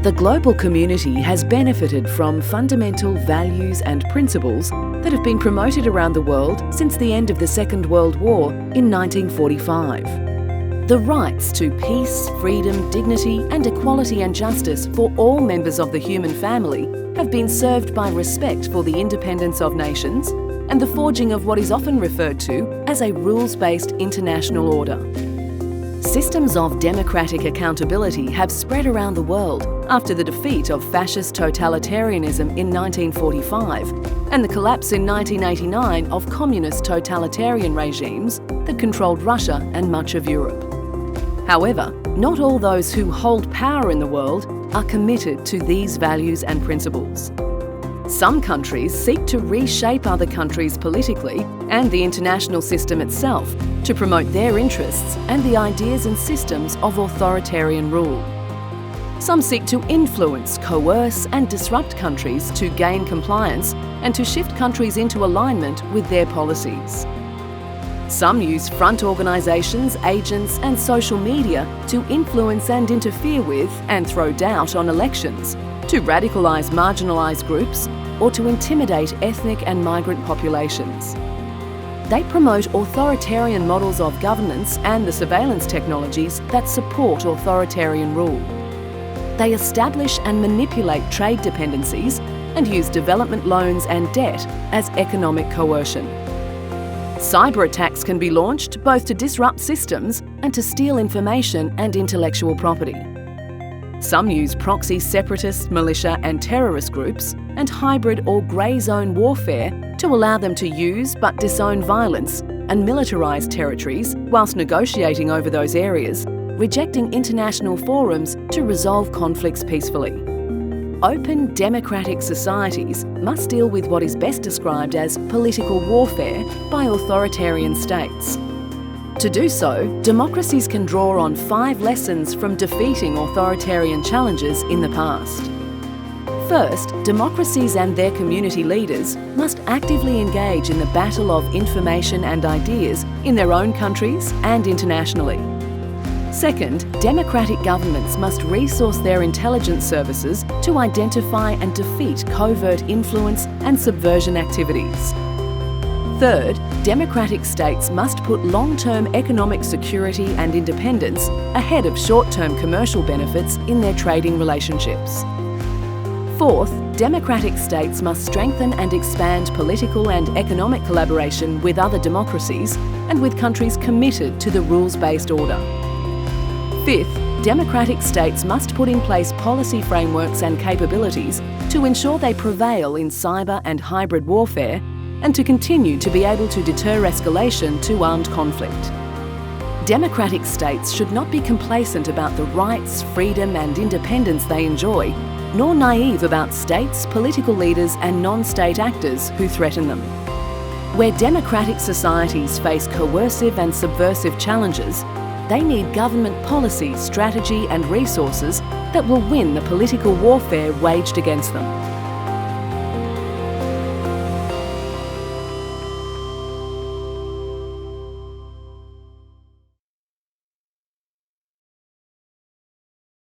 The global community has benefited from fundamental values and principles that have been promoted around the world since the end of the Second World War in 1945. The rights to peace, freedom, dignity and equality and justice for all members of the human family have been served by respect for the independence of nations and the forging of what is often referred to as a rules-based international order. Systems of democratic accountability have spread around the world after the defeat of fascist totalitarianism in 1945 and the collapse in 1989 of communist totalitarian regimes that controlled Russia and much of Europe. However, not all those who hold power in the world are committed to these values and principles. Some countries seek to reshape other countries politically and the international system itself to promote their interests and the ideas and systems of authoritarian rule. Some seek to influence, coerce and disrupt countries to gain compliance and to shift countries into alignment with their policies. Some use front organisations, agents and social media to influence and interfere with and throw doubt on elections, to radicalise marginalised groups or to intimidate ethnic and migrant populations. They promote authoritarian models of governance and the surveillance technologies that support authoritarian rule. They establish and manipulate trade dependencies and use development loans and debt as economic coercion. Cyber attacks can be launched both to disrupt systems and to steal information and intellectual property. Some use proxy separatist, militia and terrorist groups and hybrid or grey zone warfare to allow them to use but disown violence and militarise territories whilst negotiating over those areas, rejecting international forums to resolve conflicts peacefully. Open democratic societies must deal with what is best described as political warfare by authoritarian states. To do so, democracies can draw on 5 lessons from defeating authoritarian challenges in the past. First, democracies and their community leaders must actively engage in the battle of information and ideas in their own countries and internationally. Second, democratic governments must resource their intelligence services to identify and defeat covert influence and subversion activities. Third, democratic states must put long-term economic security and independence ahead of short-term commercial benefits in their trading relationships. Fourth, democratic states must strengthen and expand political and economic collaboration with other democracies and with countries committed to the rules-based order. Fifth, democratic states must put in place policy frameworks and capabilities to ensure they prevail in cyber and hybrid warfare and to continue to be able to deter escalation to armed conflict. Democratic states should not be complacent about the rights, freedom and independence they enjoy, nor naive about states, political leaders and non-state actors who threaten them. Where democratic societies face coercive and subversive challenges, they need government policy, strategy and resources that will win the political warfare waged against them.